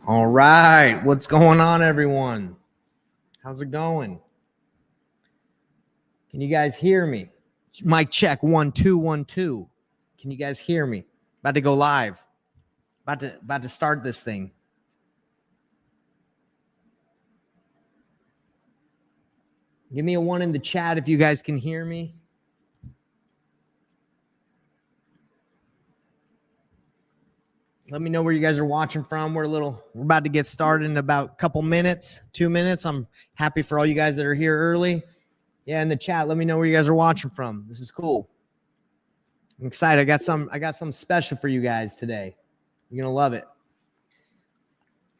All right. What's going on, everyone? How's it going? Can you guys hear me? Mic check 1 2 1 2. Can you guys hear me? About to go live. About to start this thing. Give me a 1 in the chat if you guys can hear me. Let me know where you guys are watching from. We're about to get started in about a couple minutes, 2 minutes. I'm happy for all you guys that are here early. Yeah, in the chat, let me know where you guys are watching from. This is cool. I'm excited. I got something special for you guys today. You're going to love it.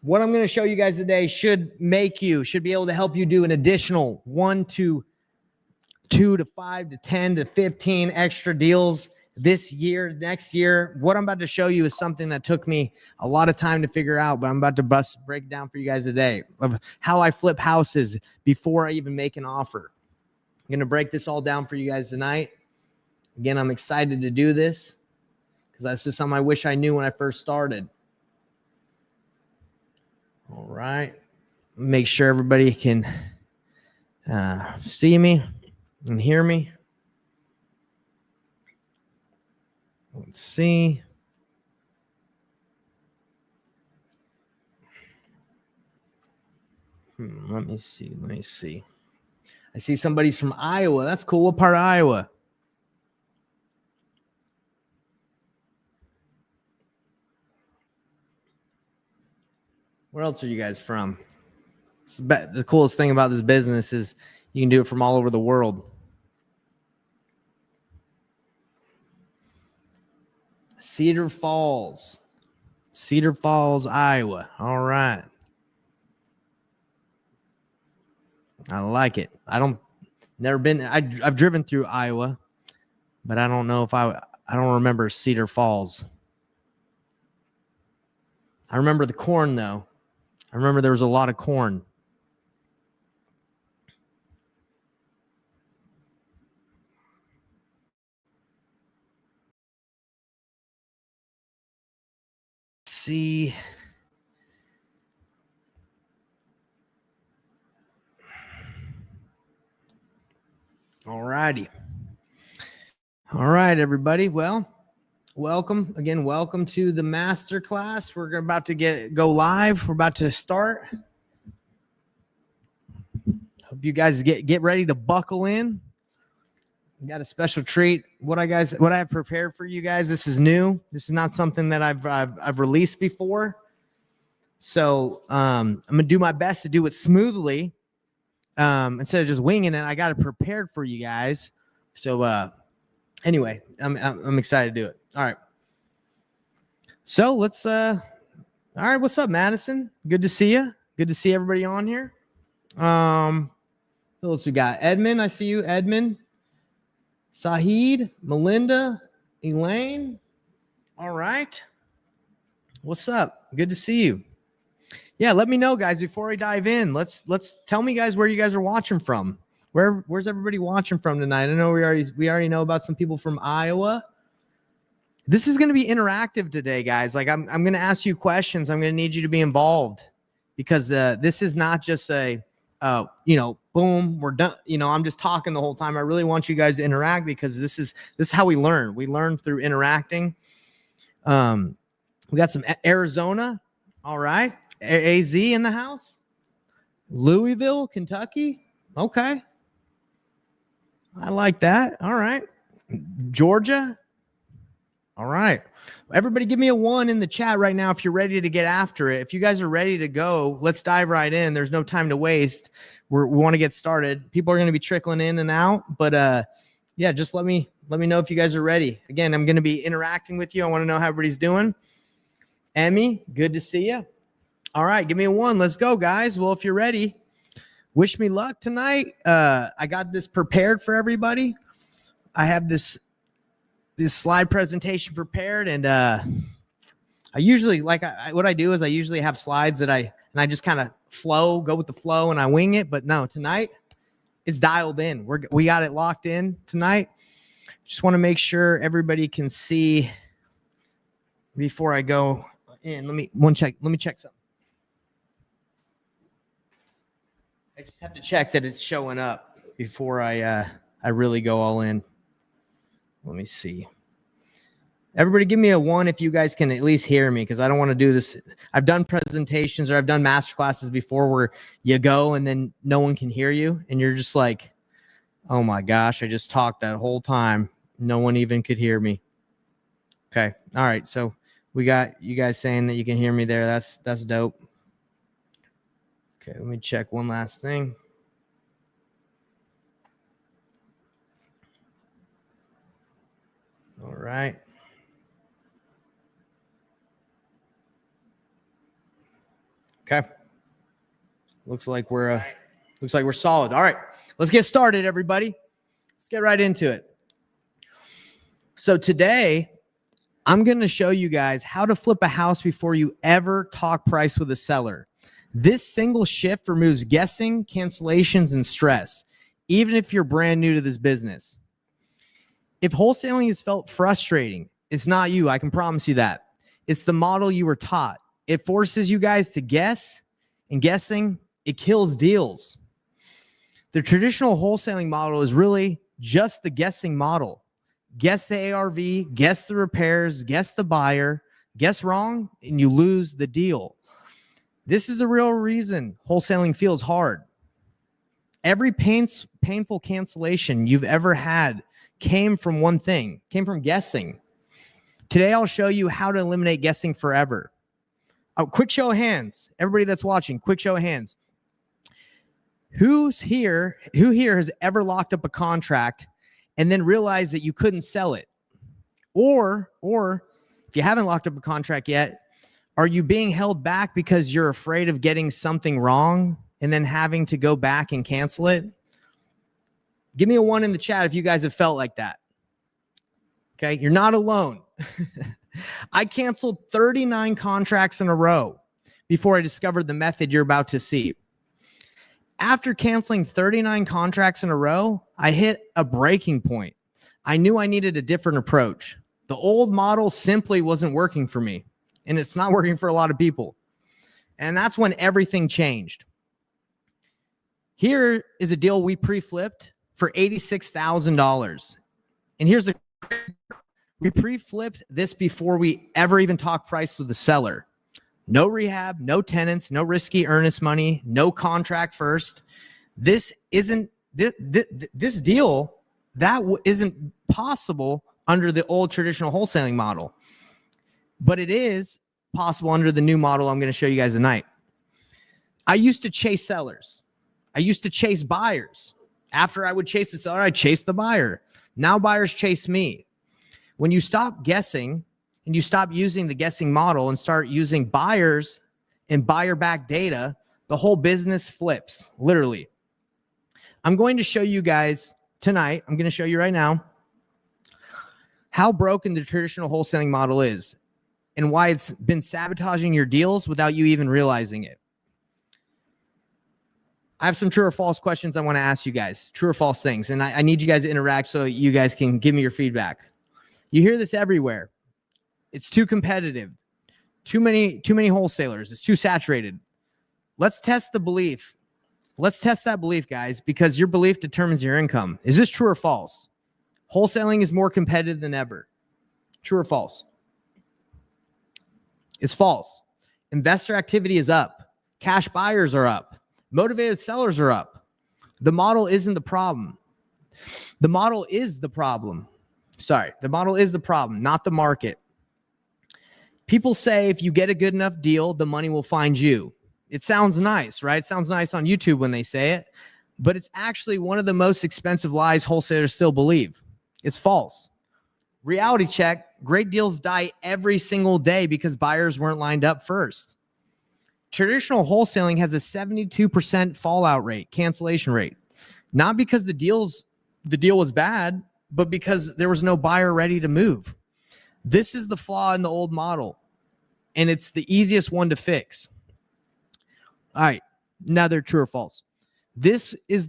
What I'm going to show you guys today should be able to help you do an additional 1 to 2 to 5 to 10 to 15 extra deals this year, next year. What I'm about to show you is something that took me a lot of time to figure out, but I'm about to break down for you guys today of how I flip houses before I even make an offer. I'm going to break this all down for you guys tonight. Again, I'm excited to do this because that's just something I wish I knew when I first started. All right. Make sure everybody can see me and hear me. Let's see. Let me see. I see somebody's from Iowa. That's cool. What part of Iowa? Where else are you guys from? The coolest thing about this business is you can do it from all over the world. Cedar Falls, Iowa. All right. I like it. Never been there. I've driven through Iowa, but I don't know if I don't remember Cedar Falls. I remember the corn though. I remember there was a lot of corn. See. All righty. All right, everybody. Well, welcome to the Masterclass. We're about to go live. We're about to start. Hope you guys get ready to buckle in. We got a special treat. What I have prepared for you guys. This is new. This is not something that I've released before. So I'm gonna do my best to do it smoothly. Instead of just winging it, I got it prepared for you guys. So anyway, I'm excited to do it. All right. So let's all right, what's up, Madison? Good to see you. Good to see everybody on here. Who else we got? Edmund, I see you, Edmund. Sahid, Melinda, Elaine. All right. What's up? Good to see you. Yeah, let me know, guys, before I dive in. Let's tell me, guys, where you guys are watching from. Where's everybody watching from tonight? I know we already know about some people from Iowa. This is going to be interactive today, guys. Like I'm going to ask you questions. I'm going to need you to be involved because this is not just a boom, we're done. I'm just talking the whole time. I really want you guys to interact because this is how we learn. We learn through interacting. We got some Arizona. All right. AZ in the house. Louisville, Kentucky. Okay. I like that. All right. Georgia. All right. Everybody give me a 1 in the chat right now if you're ready to get after it. If you guys are ready to go, let's dive right in. There's no time to waste. We want to get started. People are going to be trickling in and out, but yeah, just let me know if you guys are ready. Again, I'm going to be interacting with you. I want to know how everybody's doing. Emmy, good to see you. All right, give me a 1. Let's go, guys. Well, if you're ready, wish me luck tonight. I got this prepared for everybody. I have this slide presentation prepared, and I usually what I do is I usually have slides that I just kind of go with the flow, and I wing it. But no, tonight it's dialed in. We got it locked in tonight. Just want to make sure everybody can see before I go in. Let me check something. I just have to check that it's showing up before I really go all in. Let me see. Everybody give me a 1 if you guys can at least hear me, because I don't want to do this. I've done presentations or I've done masterclasses before where you go and then no one can hear you. And you're just like, oh my gosh, I just talked that whole time. No one even could hear me. Okay. All right. So we got you guys saying that you can hear me there. That's dope. Okay. Let me check one last thing. All right. Okay. Looks like we're solid. All right. Let's get started, everybody. Let's get right into it. So today, I'm going to show you guys how to flip a house before you ever talk price with a seller. This single shift removes guessing, cancellations, and stress, even if you're brand new to this business. If wholesaling has felt frustrating, it's not you. I can promise you that. It's the model you were taught. It forces you guys to guess, and guessing, it kills deals. The traditional wholesaling model is really just the guessing model. Guess the ARV, guess the repairs, guess the buyer, guess wrong, and you lose the deal. This is the real reason wholesaling feels hard. Every painful cancellation you've ever had came from one thing, came from guessing. Today, I'll show you how to eliminate guessing forever. Quick show of hands. Everybody that's watching, quick show of hands. Who here has ever locked up a contract and then realized that you couldn't sell it? Or if you haven't locked up a contract yet, are you being held back because you're afraid of getting something wrong and then having to go back and cancel it? Give me a 1 in the chat if you guys have felt like that. Okay, you're not alone. I canceled 39 contracts in a row before I discovered the method you're about to see. After canceling 39 contracts in a row, I hit a breaking point. I knew I needed a different approach. The old model simply wasn't working for me, and it's not working for a lot of people. And that's when everything changed. Here is a deal we pre-flipped for $86,000. And here's the we pre-flipped this before we ever even talked price with the seller. No rehab, no tenants, no risky earnest money, no contract first. This isn't this deal that isn't possible under the old traditional wholesaling model, but it is possible under the new model I'm going to show you guys tonight. I used to chase sellers. I used to chase buyers. After I would chase the seller, I'd chase the buyer. Now buyers chase me. When you stop guessing and you stop using the guessing model and start using buyers and buyer-backed data, the whole business flips, literally. I'm going to show you guys tonight, I'm going to show you right now how broken the traditional wholesaling model is and why it's been sabotaging your deals without you even realizing it. I have some true or false questions I want to ask you guys, true or false things, and I need you guys to interact so you guys can give me your feedback. You hear this everywhere. It's too competitive. Too many wholesalers. It's too saturated. Let's test the belief. Let's test that belief, guys, because your belief determines your income. Is this true or false? Wholesaling is more competitive than ever. True or false? It's false. Investor activity is up. Cash buyers are up. Motivated sellers are up. The model isn't the problem. The model is the problem. Sorry, the model is the problem, not the market. People say if you get a good enough deal, the money will find you. It sounds nice, right? It sounds nice on YouTube when they say it, but it's actually one of the most expensive lies wholesalers still believe. It's false. Reality check, great deals die every single day because buyers weren't lined up first. Traditional wholesaling has a 72% fallout rate, cancellation rate. Not because the deal was bad, but because there was no buyer ready to move. This is the flaw in the old model, and it's the easiest one to fix. All right, now they're true or false. This is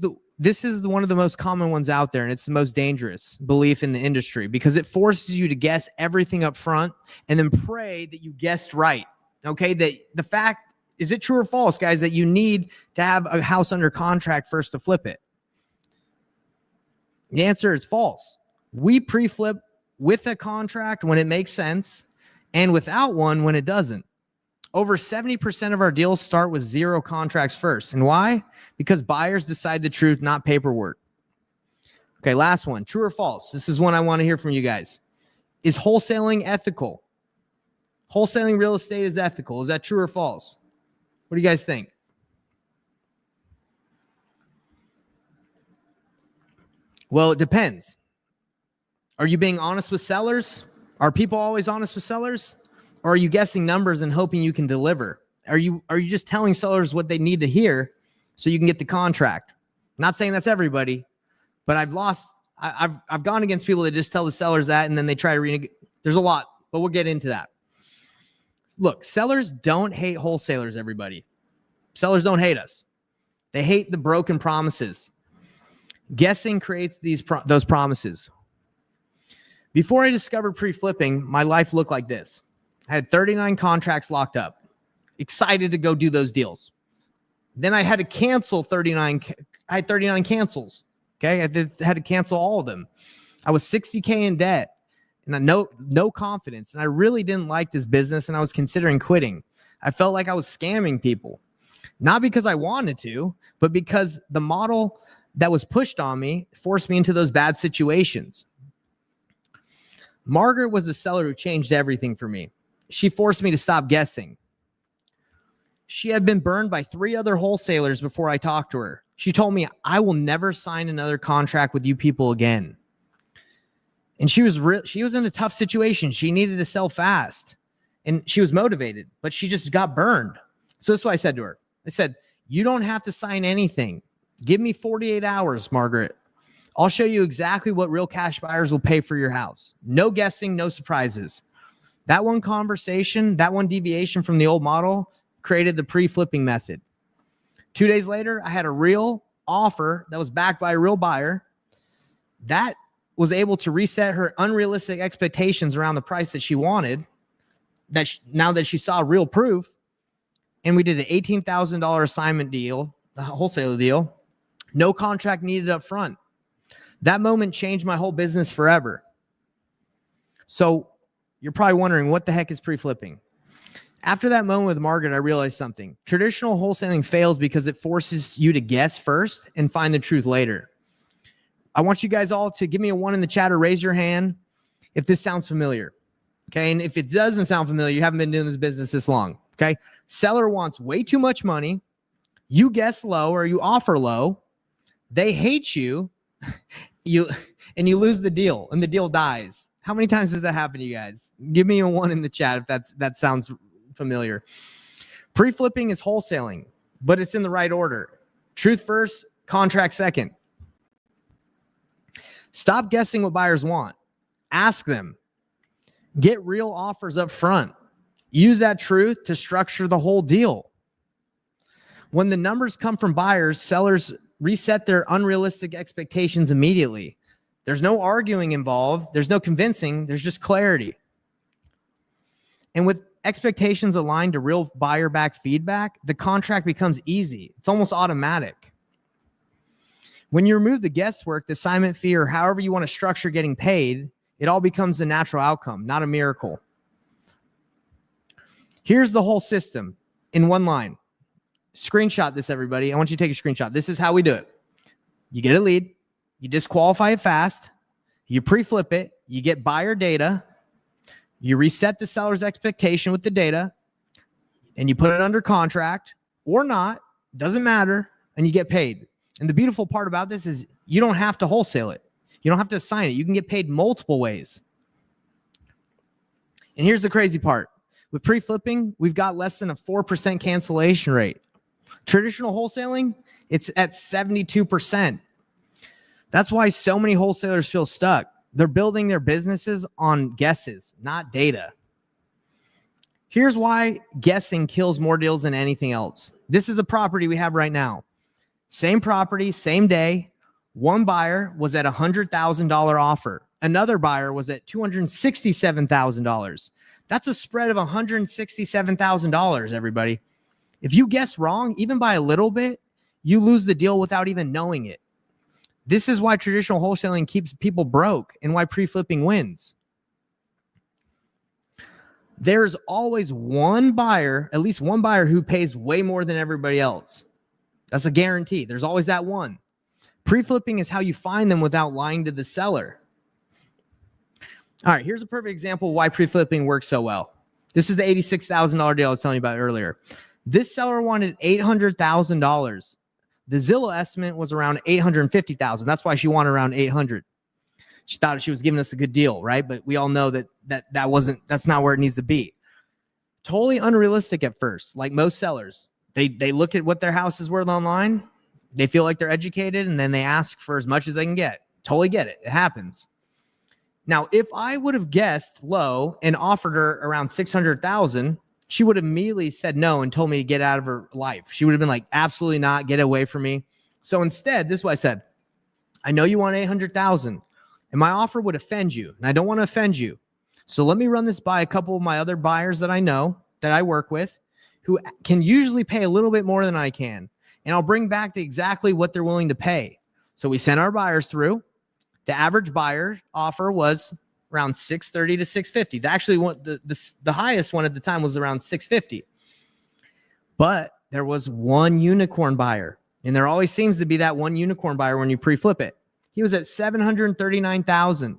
one of the most common ones out there, and it's the most dangerous belief in the industry because it forces you to guess everything up front and then pray that you guessed right. Okay, that the fact Is it true or false, guys, that you need to have a house under contract first to flip it? The answer is false. We pre-flip with a contract when it makes sense and without one when it doesn't. Over 70% of our deals start with 0 contracts first. And why? Because buyers decide the truth, not paperwork. Okay, last one. True or false? This is one I want to hear from you guys. Is wholesaling ethical? Wholesaling real estate is ethical. Is that true or false? What do you guys think? Well, it depends. Are you being honest with sellers? Are people always honest with sellers? Or are you guessing numbers and hoping you can deliver? Are you just telling sellers what they need to hear so you can get the contract? Not saying that's everybody, but I've gone against people that just tell the sellers that and then they try to renegociate. There's a lot, but we'll get into that. Look, sellers don't hate wholesalers, everybody. Sellers don't hate us. They hate the broken promises. Guessing creates those promises. Before I discovered pre-flipping, my life looked like this. I had 39 contracts locked up, excited to go do those deals. Then I had to cancel 39. I had 39 cancels. Okay. I had to cancel all of them. I was $60K in debt and I no confidence. And I really didn't like this business and I was considering quitting. I felt like I was scamming people, not because I wanted to, but because the model that was pushed on me forced me into those bad situations. Margaret was the seller who changed everything for me. She forced me to stop guessing. She had been burned by 3 other wholesalers before I talked to her. She told me, I will never sign another contract with you people again. And she was in a tough situation. She needed to sell fast and she was motivated, but she just got burned. So that's what I said to her. I said, you don't have to sign anything. Give me 48 hours, Margaret. I'll show you exactly what real cash buyers will pay for your house. No guessing, no surprises. That one conversation, that one deviation from the old model created the pre-flipping method. 2 days later, I had a real offer that was backed by a real buyer that was able to reset her unrealistic expectations around the price that she wanted, now that she saw real proof. And we did an $18,000 assignment deal, a wholesale deal, no contract needed up front. That moment changed my whole business forever. So you're probably wondering, what the heck is pre-flipping? After that moment with Margaret, I realized something. Traditional wholesaling fails because it forces you to guess first and find the truth later. I want you guys all to give me a 1 in the chat or raise your hand if this sounds familiar. Okay. And if it doesn't sound familiar, you haven't been doing this business this long. Okay. Seller wants way too much money. You guess low or you offer low. They hate you. You lose the deal and the deal dies. How many times does that happen to you guys? Give me a 1 in the chat if that sounds familiar. Pre-flipping is wholesaling, but it's in the right order. Truth first, contract second. Stop guessing what buyers want. Ask them. Get real offers up front. Use that truth to structure the whole deal. When the numbers come from buyers, sellers reset their unrealistic expectations immediately. There's no arguing involved. There's no convincing. There's just clarity. And with expectations aligned to real buyer-backed feedback, the contract becomes easy. It's almost automatic. When you remove the guesswork, the assignment fee, or however you want to structure getting paid, it all becomes a natural outcome, not a miracle. Here's the whole system in one line. Screenshot this, everybody. I want you to take a screenshot. This is how we do it. You get a lead. You disqualify it fast. You pre-flip it. You get buyer data. You reset the seller's expectation with the data. And you put it under contract or not. Doesn't matter. And you get paid. And the beautiful part about this is you don't have to wholesale it. You don't have to assign it. You can get paid multiple ways. And here's the crazy part. With pre-flipping, we've got less than a 4% cancellation rate. Traditional wholesaling, it's at 72%. That's why so many wholesalers feel stuck. They're building their businesses on guesses, not data. Here's why guessing kills more deals than anything else. This is a property we have right now. Same property, same day. One buyer was at $100,000 offer. Another buyer was at $267,000. That's a spread of $167,000, everybody. If you guess wrong, even by a little bit, you lose the deal without even knowing it. This is why traditional wholesaling keeps people broke and why pre-flipping wins. There's always one buyer, at least one buyer, who pays way more than everybody else. That's a guarantee. There's always that one. Pre-flipping is how you find them without lying to the seller. All right, here's a perfect example of why pre-flipping works so well. This is the $86,000 deal I was telling you about earlier. This seller wanted $800,000. The Zillow estimate was around $850,000. That's why she wanted around $800,000. She thought she was giving us a good deal, right? But we all know that's not where it needs to be. Totally unrealistic at first. Like most sellers, they look at what their house is worth online. They feel like they're educated, and then they ask for as much as they can get. Totally get it. It happens. Now, if I would have guessed low and offered her around $600,000, she would have immediately said no and told me to get out of her life. She would have been like, absolutely not, get away from me. So instead, this is what I said. I know you want $800,000, and my offer would offend you, and I don't want to offend you. So let me run this by a couple of my other buyers that I know, that I work with, who can usually pay a little bit more than I can. And I'll bring back to exactly what they're willing to pay. So we sent our buyers through. The average buyer offer was around $630 to $650. Actually, the highest one at the time was around $650. But there was one unicorn buyer, and there always seems to be that one unicorn buyer when you pre-flip it. He was at $739,000.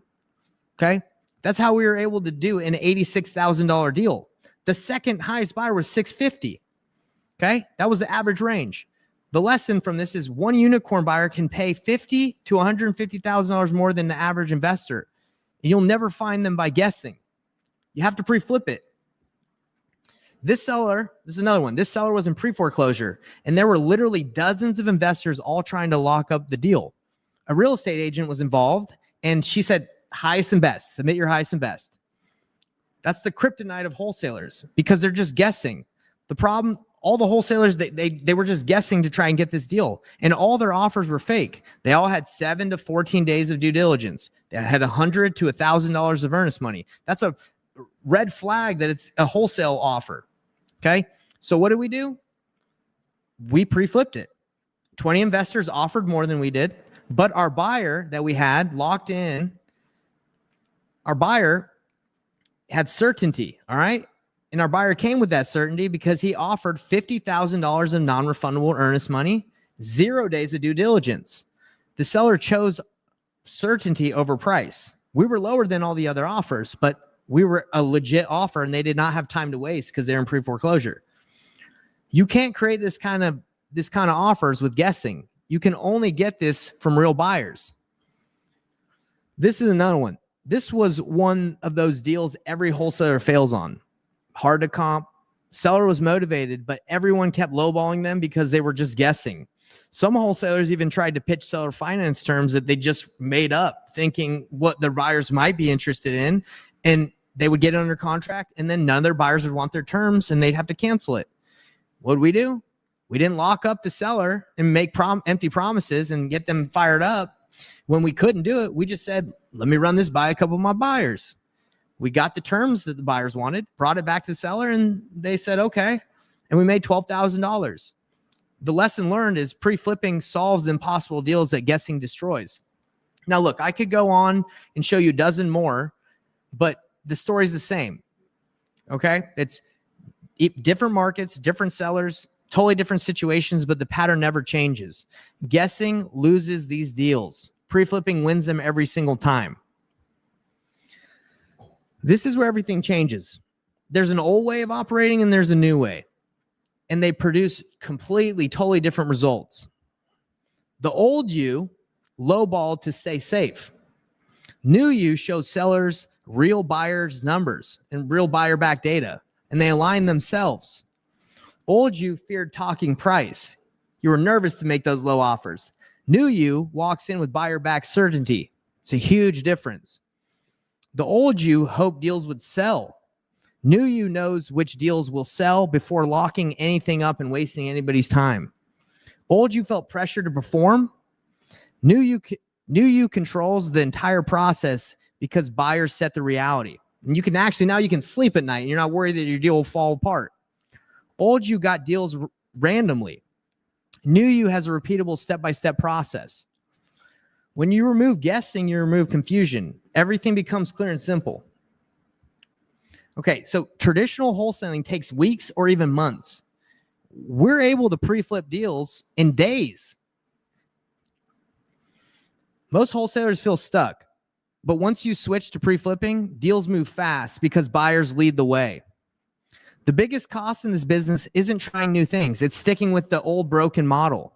Okay, that's how we were able to do an $86,000 deal. The second highest buyer was $650. Okay, that was the average range. The lesson from this is one unicorn buyer can pay $50,000 to $150,000 more than the average investor. And you'll never find them by guessing. You have to pre-flip it. This seller, this is another one. This seller was in pre-foreclosure, and there were literally dozens of investors all trying to lock up the deal. A real estate agent was involved, and she said, highest and best, submit your highest and best. That's the kryptonite of wholesalers because they're just guessing. The problem, all the wholesalers, they were just guessing to try and get this deal. And all their offers were fake. They all had 7 to 14 days of due diligence. They had $100 to $1,000 of earnest money. That's a red flag that it's a wholesale offer. Okay. So what did we do? We pre-flipped it. 20 investors offered more than we did, but our buyer that we had locked in, our buyer had certainty. All right. And our buyer came with that certainty because he offered $50,000 of non-refundable earnest money, 0 days of due diligence. The seller chose certainty over price. We were lower than all the other offers, but we were a legit offer, and they did not have time to waste because they're in pre-foreclosure. You can't create this kind of offers with guessing. You can only get this from real buyers. This is another one. This was one of those deals every wholesaler fails on. Hard to comp. Seller was motivated, but everyone kept lowballing them because they were just guessing. Some wholesalers even tried to pitch seller finance terms that they just made up, thinking what their buyers might be interested in, and they would get it under contract, and then none of their buyers would want their terms, and they'd have to cancel it. What did we do? We didn't lock up the seller and make empty promises and get them fired up. When we couldn't do it, we just said, let me run this by a couple of my buyers. We got the terms that the buyers wanted, brought it back to the seller, and they said, okay. And we made $12,000. The lesson learned is pre-flipping solves impossible deals that guessing destroys. Now, look, I could go on and show you a dozen more, but the story's the same. Okay? It's different markets, different sellers, totally different situations, but the pattern never changes. Guessing loses these deals. Pre-flipping wins them every single time. This is where everything changes. There's an old way of operating and there's a new way. And they produce completely, totally different results. The old you lowballed to stay safe. New you shows sellers real buyers' numbers and real buyer-backed data, and they align themselves. Old you feared talking price. You were nervous to make those low offers. New you walks in with buyer-backed certainty. It's a huge difference. The old you hoped deals would sell. New you knows which deals will sell before locking anything up and wasting anybody's time. Old you felt pressure to perform. New you controls the entire process because buyers set the reality. And now you can sleep at night and you're not worried that your deal will fall apart. Old you got deals randomly. New You has a repeatable step-by-step process. When you remove guessing, you remove confusion. Everything becomes clear and simple. Okay, so traditional wholesaling takes weeks or even months. We're able to pre-flip deals in days. Most wholesalers feel stuck, but once you switch to pre-flipping, deals move fast because buyers lead the way. The biggest cost in this business isn't trying new things. It's sticking with the old broken model.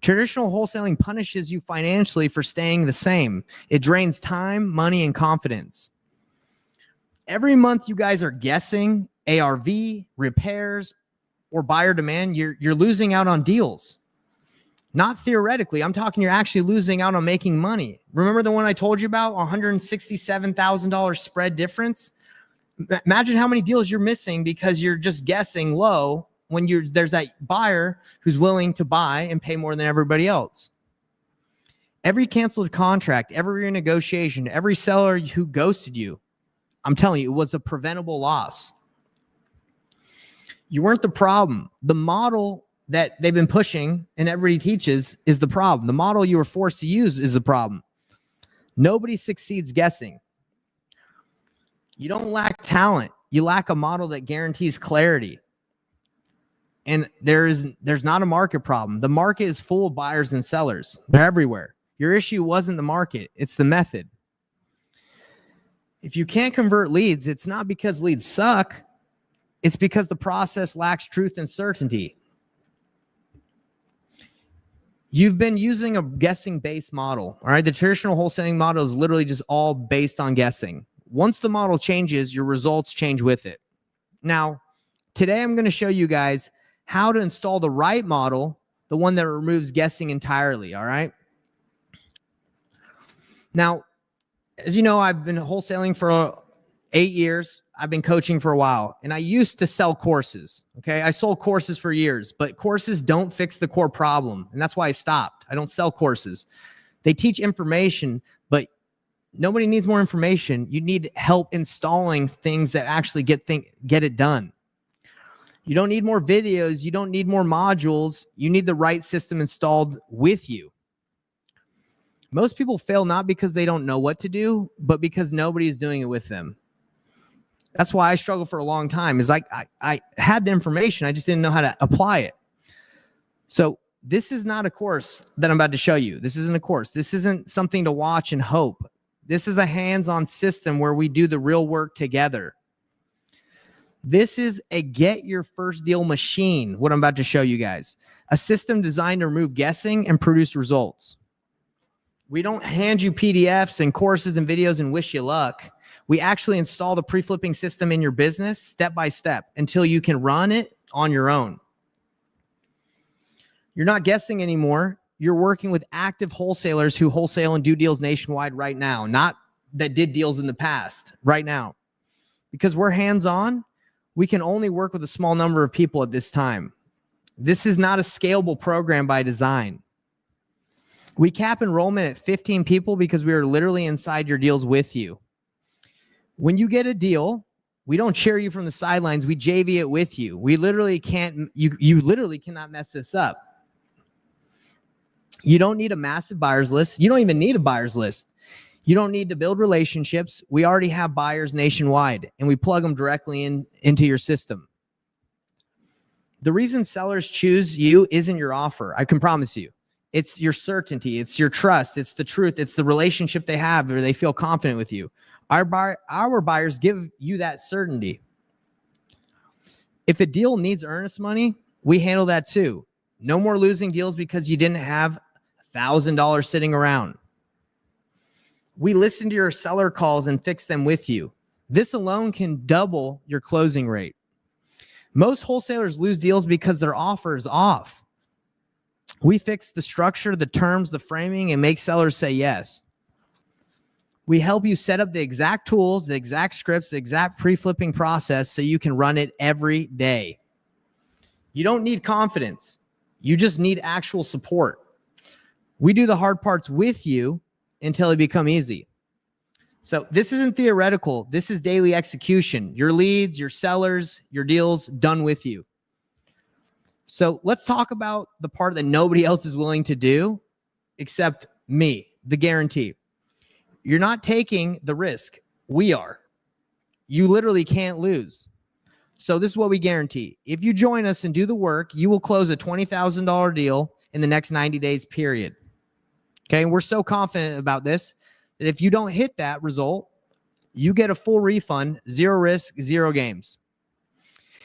Traditional wholesaling punishes you financially for staying the same. It drains time, money, and confidence. Every month you guys are guessing ARV, repairs, or buyer demand, you're losing out on deals. Not theoretically. I'm talking you're actually losing out on making money. Remember the one I told you about, $167,000 spread difference? Imagine how many deals you're missing because you're just guessing low when there's that buyer who's willing to buy and pay more than everybody else. Every canceled contract, every renegotiation, every seller who ghosted you, I'm telling you, it was a preventable loss. You weren't the problem. The model that they've been pushing and everybody teaches is the problem. The model you were forced to use is the problem. Nobody succeeds guessing. You don't lack talent. You lack a model that guarantees clarity. And there's not a market problem. The market is full of buyers and sellers. They're everywhere. Your issue wasn't the market. It's the method. If you can't convert leads, it's not because leads suck. It's because the process lacks truth and certainty. You've been using a guessing-based model. All right. The traditional wholesaling model is literally just all based on guessing. Once the model changes, your results change with it. Now, today I'm going to show you guys how to install the right model, the one that removes guessing entirely. All right. Now, as you know, I've been wholesaling for 8 years. I've been coaching for a while, and I used to sell courses. Okay. I sold courses for years, but courses don't fix the core problem. And that's why I stopped. I don't sell courses. They teach information, but nobody needs more information. You need help installing things that actually get it done. You don't need more videos. You don't need more modules. You need the right system installed with you. Most people fail not because they don't know what to do, but because nobody is doing it with them. That's why I struggled for a long time. Is I had the information. I just didn't know how to apply it. So this is not a course that I'm about to show you. This isn't a course. This isn't something to watch and hope. This is a hands-on system where we do the real work together. This is a get your first deal machine, what I'm about to show you guys. A system designed to remove guessing and produce results. We don't hand you PDFs and courses and videos and wish you luck. We actually install the pre-flipping system in your business step by step until you can run it on your own. You're not guessing anymore. You're working with active wholesalers who wholesale and do deals nationwide right now, not that did deals in the past, right now. Because we're hands-on, we can only work with a small number of people at this time. This is not a scalable program by design. We cap enrollment at 15 people because we are literally inside your deals with you. When you get a deal, we don't cheer you from the sidelines. We JV it with you. We literally can't, you literally cannot mess this up. You don't need a massive buyers list. You don't even need a buyers list. You don't need to build relationships. We already have buyers nationwide, and we plug them directly into your system. The reason sellers choose you isn't your offer. I can promise you. It's your certainty. It's your trust. It's the truth. It's the relationship they have or they feel confident with you. Our buyers give you that certainty. If a deal needs earnest money, we handle that too. No more losing deals because you didn't have $1,000 sitting around. We listen to your seller calls and fix them with you. This alone can double your closing rate. Most wholesalers lose deals because their offer is off. We fix the structure, the terms, the framing, and make sellers say yes. We help you set up the exact tools, the exact scripts, the exact pre-flipping process so you can run it every day. You don't need confidence. You just need actual support. We do the hard parts with you until they become easy. So this isn't theoretical. This is daily execution. Your leads, your sellers, your deals done with you. So let's talk about the part that nobody else is willing to do except me, the guarantee. You're not taking the risk. We are. You literally can't lose. So this is what we guarantee. If you join us and do the work, you will close a $20,000 deal in the next 90 days, period. Okay, we're so confident about this that if you don't hit that result, you get a full refund, zero risk, zero games.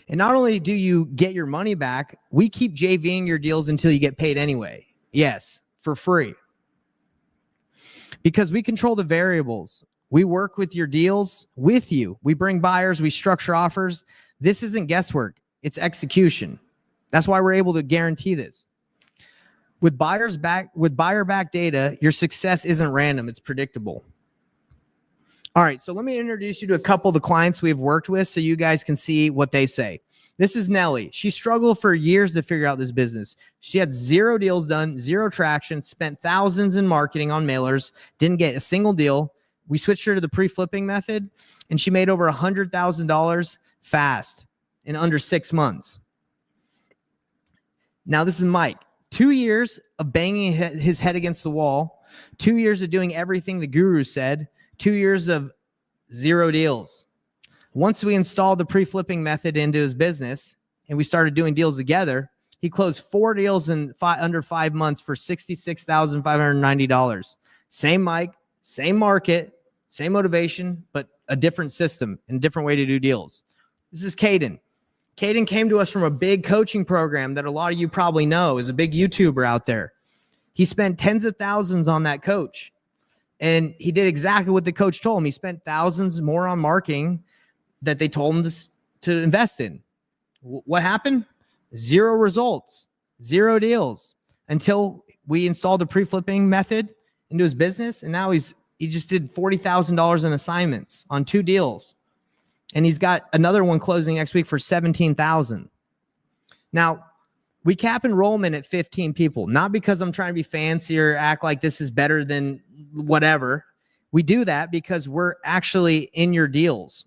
And not only do you get your money back, we keep JVing your deals until you get paid anyway. Yes, for free. Because we control the variables. We work with your deals with you. We bring buyers, we structure offers. This isn't guesswork, it's execution. That's why we're able to guarantee this. With buyer back data, your success isn't random, it's predictable. All right, so let me introduce you to a couple of the clients we've worked with so you guys can see what they say. This is Nellie. She struggled for years to figure out this business. She had 0 deals done, 0 traction, spent thousands in marketing on mailers, didn't get a single deal. We switched her to the pre-flipping method, and she made over $100,000 fast in under 6 months. Now, this is Mike. 2 years of banging his head against the wall, 2 years of doing everything the guru said, 2 years of 0 deals. Once we installed the pre-flipping method into his business and we started doing deals together, he closed 4 deals in under 5 months for $66,590. Same Mike, same market, same motivation, but a different system and a different way to do deals. This is Caden. Caden came to us from a big coaching program that a lot of you probably know is a big YouTuber out there. He spent tens of thousands on that coach. And he did exactly what the coach told him. He spent thousands more on marketing that they told him to invest in. What happened? 0 results, 0 deals until we installed the pre-flipping method into his business. And now he just did $40,000 in assignments on 2 deals. And he's got another one closing next week for $17,000. Now, we cap enrollment at 15 people, not because I'm trying to be fancy or act like this is better than whatever. We do that because we're actually in your deals.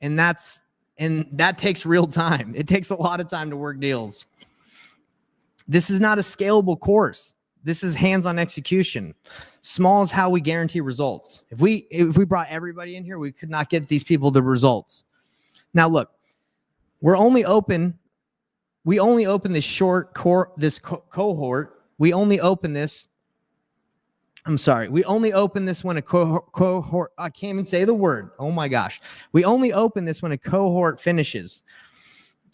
And that takes real time. It takes a lot of time to work deals. This is not a scalable course. This is hands-on execution. Small is how we guarantee results. If we brought everybody in here, we could not get these people the results. Now look, we only open this cohort. We only open this when a cohort, I can't even say the word. Oh my gosh. We only open this when a cohort finishes.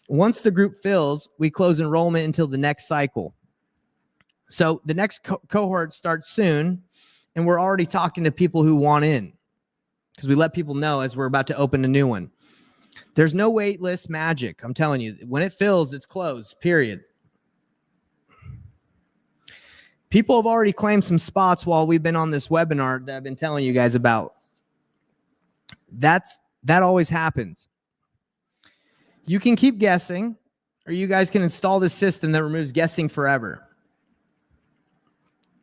Once the group fills, we close enrollment until the next cycle. So the next cohort starts soon, and we're already talking to people who want in because we let people know as we're about to open a new one. There's no wait list magic. I'm telling you, when it fills, it's closed, period. People have already claimed some spots while we've been on this webinar that I've been telling you guys about. That always happens. You can keep guessing, or you guys can install this system that removes guessing forever.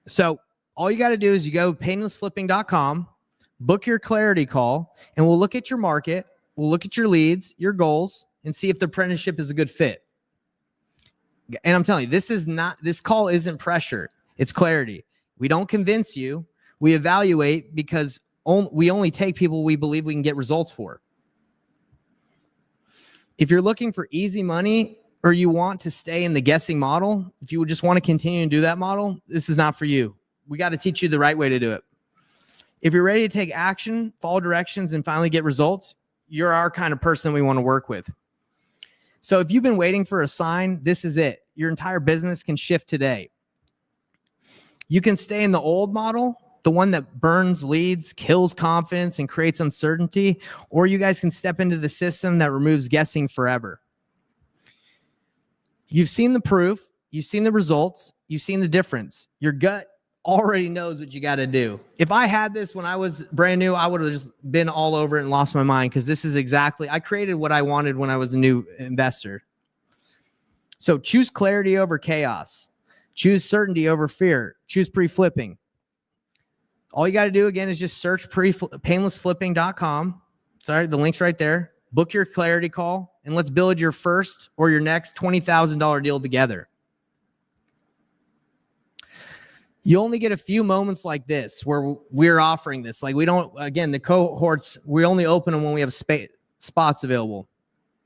So all you got to do is you go paynelessflipping.com, book your clarity call, and we'll look at your market. We'll look at your leads, your goals, and see if the apprenticeship is a good fit. And I'm telling you, this call isn't pressure. It's clarity. We don't convince you. We evaluate because we only take people we believe we can get results for. If you're looking for easy money or you want to stay in the guessing model, if you just want to continue to do that model, this is not for you. We got to teach you the right way to do it. If you're ready to take action, follow directions, and finally get results, you're our kind of person we want to work with. So if you've been waiting for a sign, this is it. Your entire business can shift today. You can stay in the old model, the one that burns leads, kills confidence, and creates uncertainty, or you guys can step into the system that removes guessing forever. You've seen the proof, you've seen the results, you've seen the difference. Your gut already knows what you got to do. If I had this when I was brand new, I would have just been all over it and lost my mind because this is exactly, I created what I wanted when I was a new investor. So choose clarity over chaos. Choose certainty over fear. Choose pre-flipping. All you got to do again is just search paynelessflipping.com. Sorry, the link's right there. book your clarity call, and let's build your first or your next $20,000 deal together. You only get a few moments like this where we're offering this. Like we don't, again, the cohorts, we only open them when we have spots available.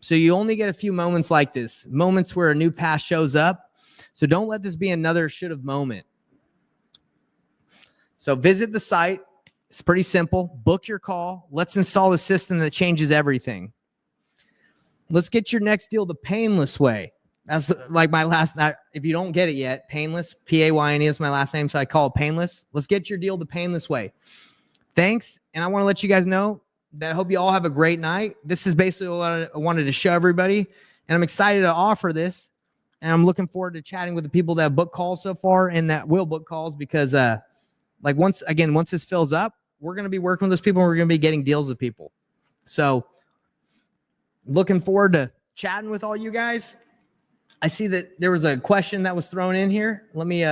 So you only get a few moments like this, moments where a new pass shows up. So don't let this be another should have moment. So visit the site. It's pretty simple. Book your call. Let's install the system that changes everything. Let's get your next deal the Payneless way. That's like my last, if you don't get it yet, Payneless, P-A-Y-N-E is my last name, so I call it Payneless. Let's get your deal the Payneless way. Thanks, and I want to let you guys know that I hope you all have a great night. This is basically what I wanted to show everybody, and I'm excited to offer this, and I'm looking forward to chatting with the people that have booked calls so far and that will book calls because, like once this fills up, we're going to be working with those people and we're going to be getting deals with people. So looking forward to chatting with all you guys. I see that there was a question that was thrown in here. Let me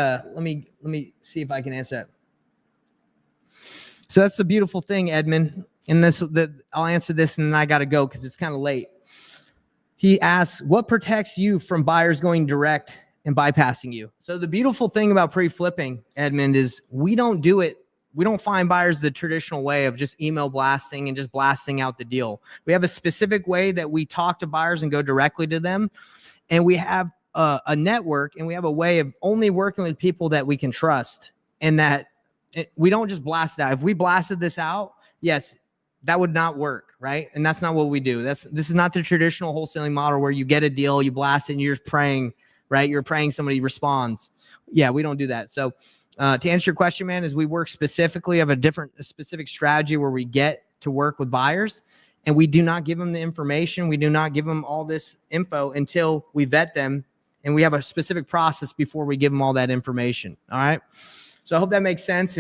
see if I can answer that. So that's the beautiful thing, Edmund. And I'll answer this and then I got to go because it's kind of late. He asks, what protects you from buyers going direct and bypassing you? So the beautiful thing about pre-flipping, Edmund, is we don't do it. We don't find buyers the traditional way of just email blasting and just blasting out the deal. We have a specific way that we talk to buyers and go directly to them. And we have a network and we have a way of only working with people that we can trust and that we don't just blast it out. If we blasted this out, yes, that would not work, right? And that's not what we do. This is not the traditional wholesaling model where you get a deal, you blast it, and you're just praying, right? You're praying somebody responds. Yeah, we don't do that. So to answer your question, man, is we work specifically of a specific strategy where we get to work with buyers and we do not give them the information. We do not give them all this info until we vet them and we have a specific process before we give them all that information. All right. So I hope that makes sense.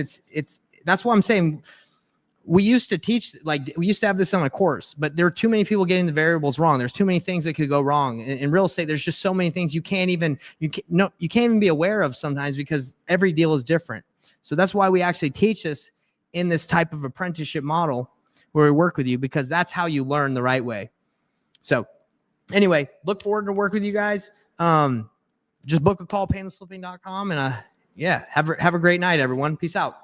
That's what I'm saying. We used to teach, like we used to have this on a course, but there are too many people getting the variables wrong. There's too many things that could go wrong in real estate. There's just so many things you can't even be aware of sometimes because every deal is different. So that's why we actually teach this in this type of apprenticeship model where we work with you, because that's how you learn the right way. So anyway, look forward to work with you guys. Just book a call, paynlessflipping.com, and yeah, have a great night, everyone. Peace out.